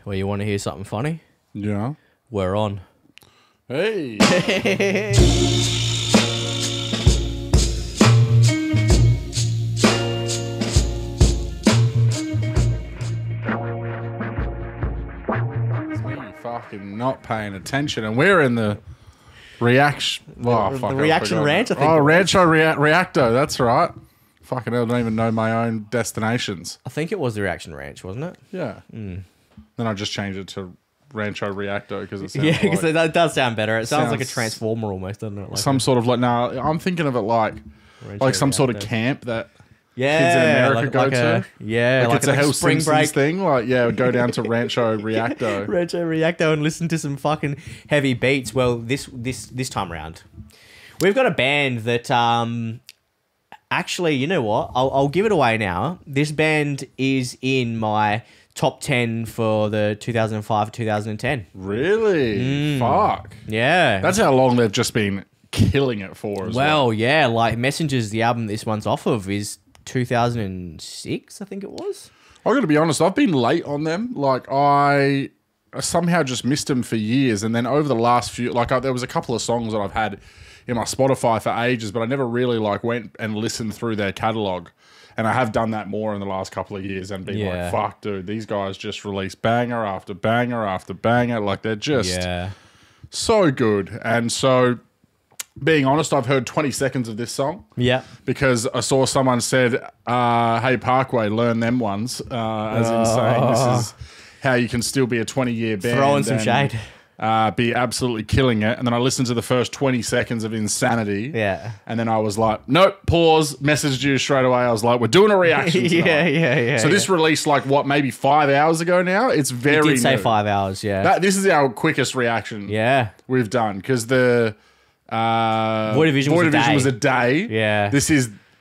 Well, you want to hear something funny? Yeah. We're on. Hey. It's me fucking not paying attention, and we're in the reaction. Oh, The fuck, reaction ranch, I think. Oh, Rancho Reacto. That's right. Fucking hell, I don't even know my own destinations. I think it was the reaction ranch, wasn't it? Yeah. Then I just changed it to Rancho Reacto because it sounds Yeah, because like that does sound better. It sounds like a sounds- transformer almost, doesn't it? Like some sort of like. No, I'm thinking of it like some sort of Reacto. camp that yeah, kids in America go to. Yeah, like it's a Hell spring Simpsons break. thing. Like, yeah, go down to Rancho Reacto. Rancho Reacto and listen to some fucking heavy beats. Well, this time around, we've got a band that actually, you know what? I'll give it away now. This band is in my top 10 for the 2005 to 2010. Really? Fuck. Yeah. That's how long they've just been killing it for as well. Well, yeah, like Messengers, the album this one's off of is 2006, I think it was. I got to be honest, I've been late on them. Like, I somehow just missed them for years. And then over the last few, like, there was a couple of songs that I've had in my Spotify for ages, but I never really, like, went and listened through their catalog. And I have done that more in the last couple of years and been like, fuck, dude, these guys just release banger after banger after banger. Like, they're just so good. And so, being honest, I've heard 20 seconds of this song. Yeah. Because I saw someone said, hey, Parkway, learn them ones. As in saying this is how you can still be a 20-year band. Throwing some shade. Be absolutely killing it. And then I listened to the first 20 seconds of Insanity. Yeah. And then I was like, nope, pause, messaged you straight away. I was like, we're doing a reaction tonight. yeah. So this released like, what, maybe 5 hours ago now? It's very You did say new. 5 hours, yeah. This is our quickest reaction we've done. Because the Void Division was a day. Yeah.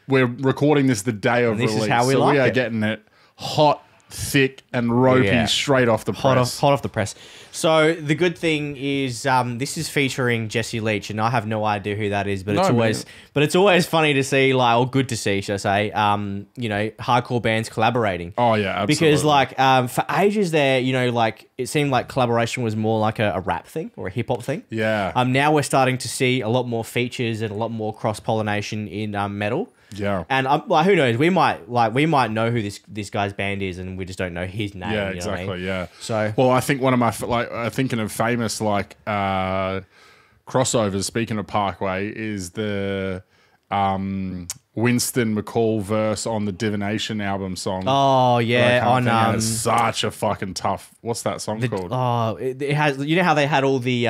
We're recording this the day of this release. is how we so like we are it. getting it hot, thick, and ropey straight off the press. Hot off the press. So the good thing is this is featuring Jesse Leach, and I have no idea who that is, but it's always funny to see, like, or good to see, should I say, you know, hardcore bands collaborating. Oh yeah, absolutely. Because like for ages there, you know, like it seemed like collaboration was more like a rap thing or a hip hop thing. Yeah. Now we're starting to see a lot more features and a lot more cross pollination in metal. Yeah. And like, who knows? We might know who this guy's band is, and we just don't know his name. Yeah, you know exactly. what I mean? Yeah. So, well, I think one of my thinking of famous crossovers. Speaking of Parkway, is the Winston McCall verse on the Divination album song. oh yeah, on it's such a fucking tough. What's that song called? Oh, it has. You know how they had all the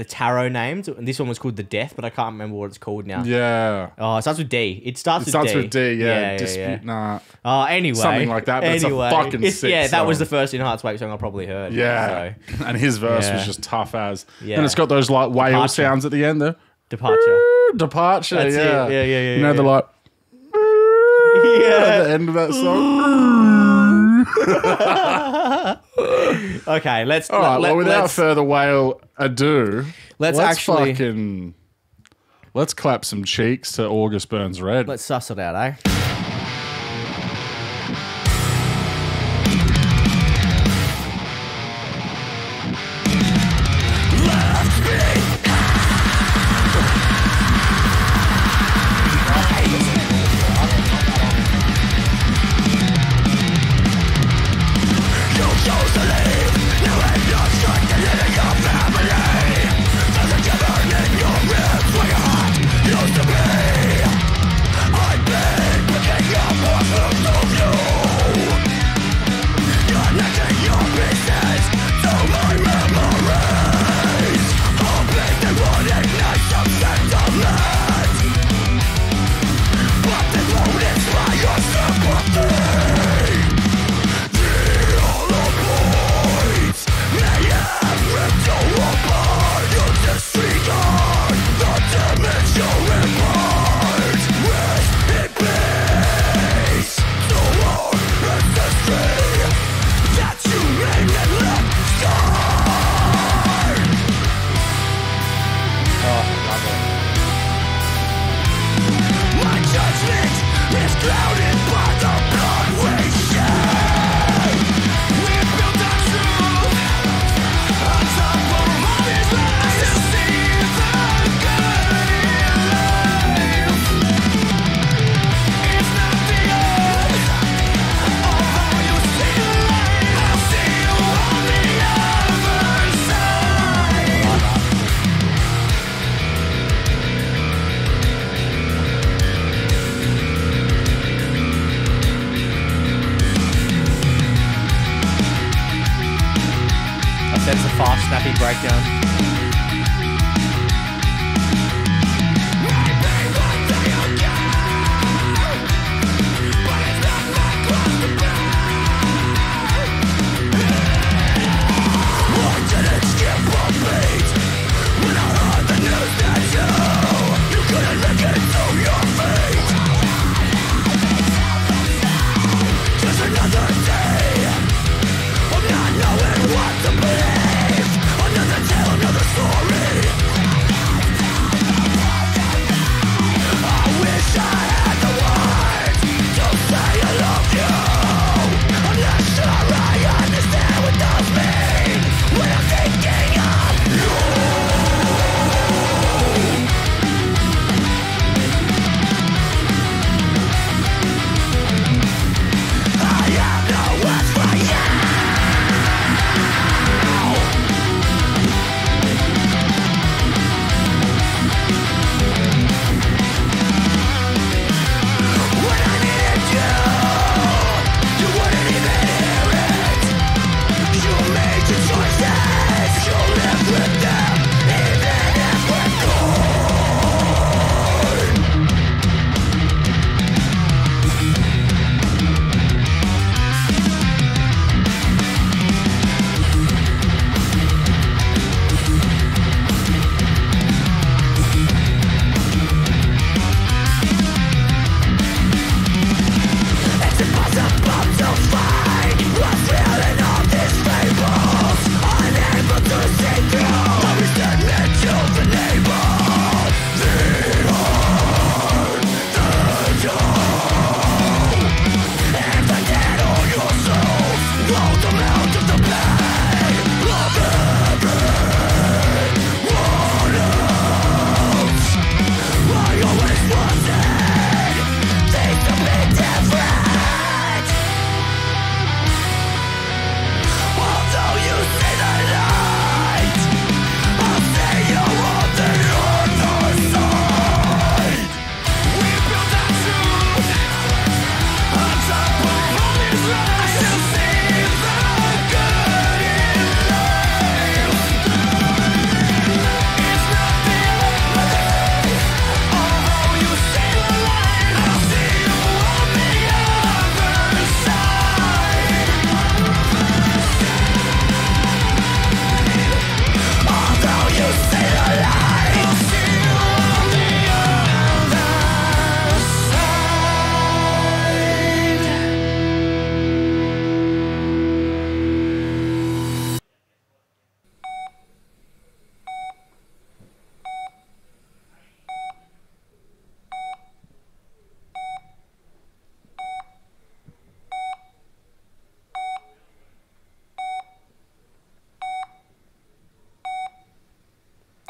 tarot names, and this one was called The Death, but I can't remember what it's called now. Yeah. Oh, it starts with D. It starts with D. Yeah. Dispute. Nah. Oh, anyway, Something like that. But anyway, it's a fucking sick yeah, that was song. the first In Heart's Wake song I probably heard. Yeah. So. And his verse was just tough as. Yeah. And it's got those like whale Departure. sounds at the end. The Departure. Departure. That's yeah. it. Yeah. You know, the like. At the end of that song. Okay, let's. All right. Well, without further whale ado, let's clap some cheeks to August Burns Red. Let's suss it out, eh? I've been Sends a fast, snappy breakdown.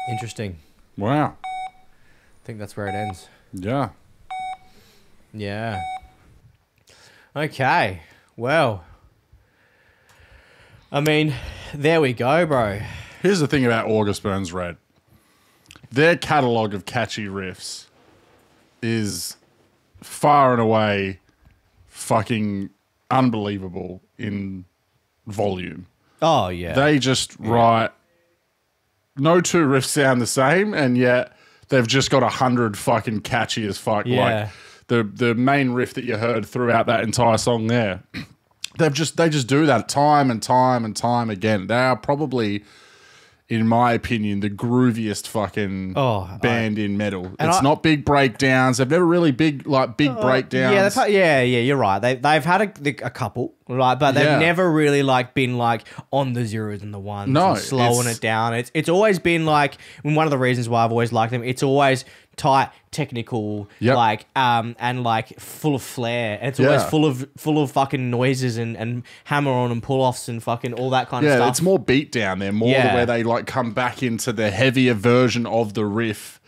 Interesting. Wow. I think that's where it ends. Yeah. Yeah. Okay. Well, I mean, there we go, bro. Here's the thing about August Burns Red. Their catalogue of catchy riffs is far and away fucking unbelievable in volume. Oh, yeah. They just write... No two riffs sound the same, and yet they've just got 100 fucking catchy as fuck. Yeah. Like the main riff that you heard throughout that entire song there. They just do that time and time and time again. They are probably, in my opinion, the grooviest fucking band in metal. It's not big breakdowns. They've never really big breakdowns. Yeah, you're right. They've had a couple, right, but they've never really like been like on the zeros and the ones, and slowing it down. It's always been like, and one of the reasons why I've always liked them. It's always tight, technical, like and like full of flair. And it's always full of fucking noises and hammer on and pull offs and fucking all that kind of stuff. Yeah, it's more beat down there, more where they like come back into the heavier version of the riff,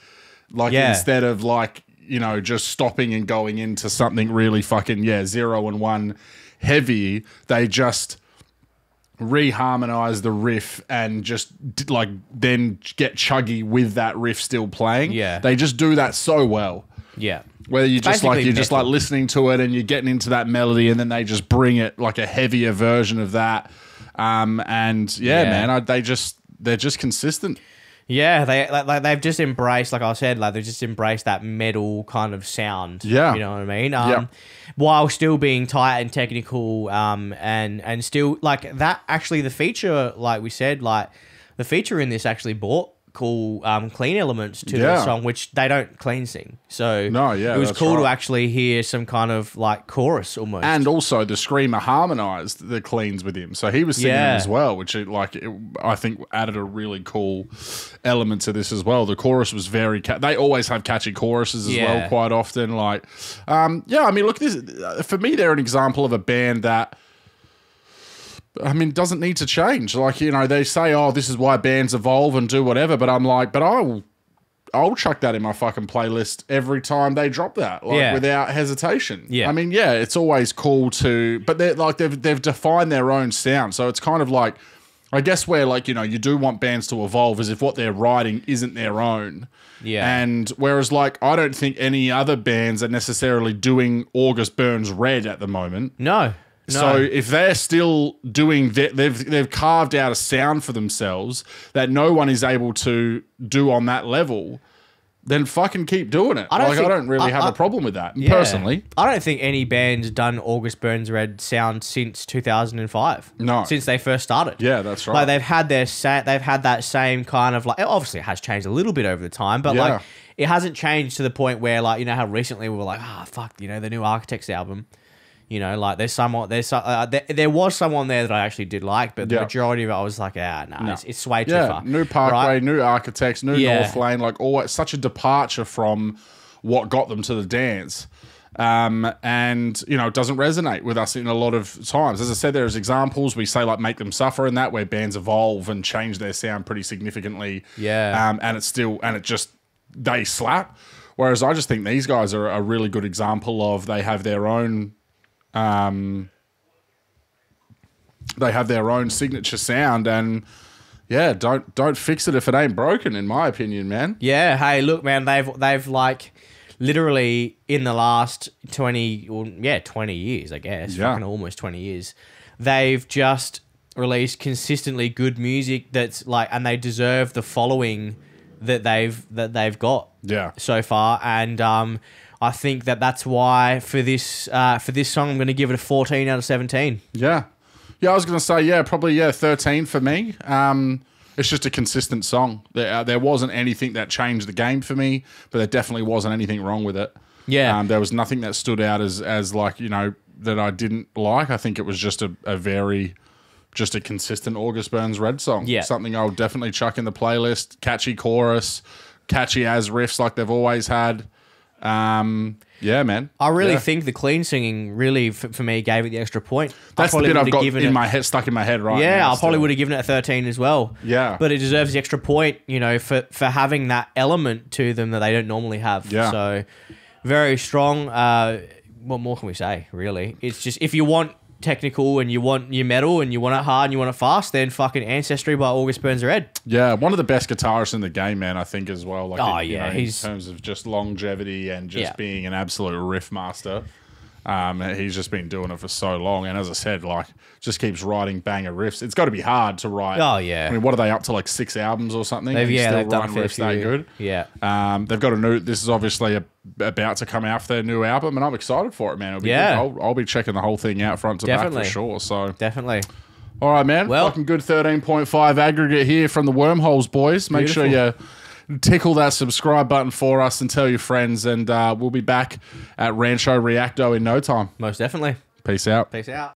like instead of like, you know, just stopping and going into something really fucking 0 and 1 heavy. They just reharmonize the riff and just like then get chuggy with that riff still playing. Yeah, they just do that so well. Yeah, where you just like listening to it and you're getting into that melody, and then they just bring it like a heavier version of that, And man, they're just consistent. Yeah, they've just embraced, like I said, like they've just embraced that metal kind of sound. Yeah. You know what I mean? While still being tight and technical, and still like that. Actually, the feature, like we said, like the feature in this actually brought cool clean elements to the song, which they don't clean sing. So it was cool to actually hear some kind of like chorus almost. And also the screamer harmonized the cleans with him, so he was singing them as well, which I think added a really cool element to this as well. The chorus was very they always have catchy choruses as well quite often. Like I mean, look, this for me, they're an example of a band that, I mean, doesn't need to change. Like, you know, they say, oh, this is why bands evolve and do whatever. But I'm like, but I'll chuck that in my fucking playlist every time they drop that, like without hesitation. Yeah. I mean, it's always cool to, but they're like, they've defined their own sound. So it's kind of like, I guess where like, you know, you do want bands to evolve is if what they're writing isn't their own. Yeah. And whereas like, I don't think any other bands are necessarily doing August Burns Red at the moment. No. So if they're still doing that, they've carved out a sound for themselves that no one is able to do on that level, then fucking keep doing it. I don't really have a problem with that, personally. I don't think any band's done August Burns Red sound since 2005. No. Since they first started. Yeah, that's right. Like they've had that same kind of like, obviously it has changed a little bit over the time, but like it hasn't changed to the point where like, you know how recently we were like, fuck, you know, the new Architects album. You know, like there was someone there that I actually did like, but the majority of it I was like, it's way too far. New Parkway, new Architects, new North Lane, like always such a departure from what got them to the dance. And, you know, it doesn't resonate with us in a lot of times. As I said, there's examples, we say like Make Them Suffer in that, where bands evolve and change their sound pretty significantly. Yeah. And they slap. Whereas I just think these guys are a really good example of they have their own signature sound, and don't fix it if it ain't broken, in my opinion, man. Yeah, hey, look, man, they've like literally in the last 20 years, I guess, fucking almost 20 years, they've just released consistently good music that's like, and they deserve the following that they've got so far, and I think that's why for this song I'm going to give it a 14 out of 17. Yeah, I was going to say probably 13 for me. It's just a consistent song. There wasn't anything that changed the game for me, but there definitely wasn't anything wrong with it. Yeah, there was nothing that stood out as like, you know, that I didn't like. I think it was just just a consistent August Burns Red song. Yeah, something I'll definitely chuck in the playlist. Catchy chorus, catchy as riffs like they've always had. Yeah, man. I really think the clean singing really, for me, gave it the extra point. That's the bit I've got in my head, stuck in my head right now. Yeah, I probably would have given it a 13 as well. Yeah. But it deserves the extra point, you know, for having that element to them that they don't normally have. Yeah. So, very strong. What more can we say, really? It's just, if you want technical and you want your metal and you want it hard and you want it fast, then fucking Ancestry by August Burns Red. Yeah, one of the best guitarists in the game, man, I think, as well. Like, you know, in terms of just longevity and just being an absolute riff master. He's just been doing it for so long, and as I said, like, just keeps writing banger riffs. It's got to be hard to write. Oh yeah. I mean, what are they up to, like 6 albums or something? They've done riffs that good. Yeah. They've got a new. This is obviously about to come out for their new album, and I'm excited for it, man. It'll be good. I'll be checking the whole thing out front to back for sure. So definitely. All right, man. Well, fucking good 13.5 aggregate here from the Wormholes boys. Make sure you tickle that subscribe button for us and tell your friends, and we'll be back at Rancho Reacto in no time. Most definitely. Peace out. Peace out.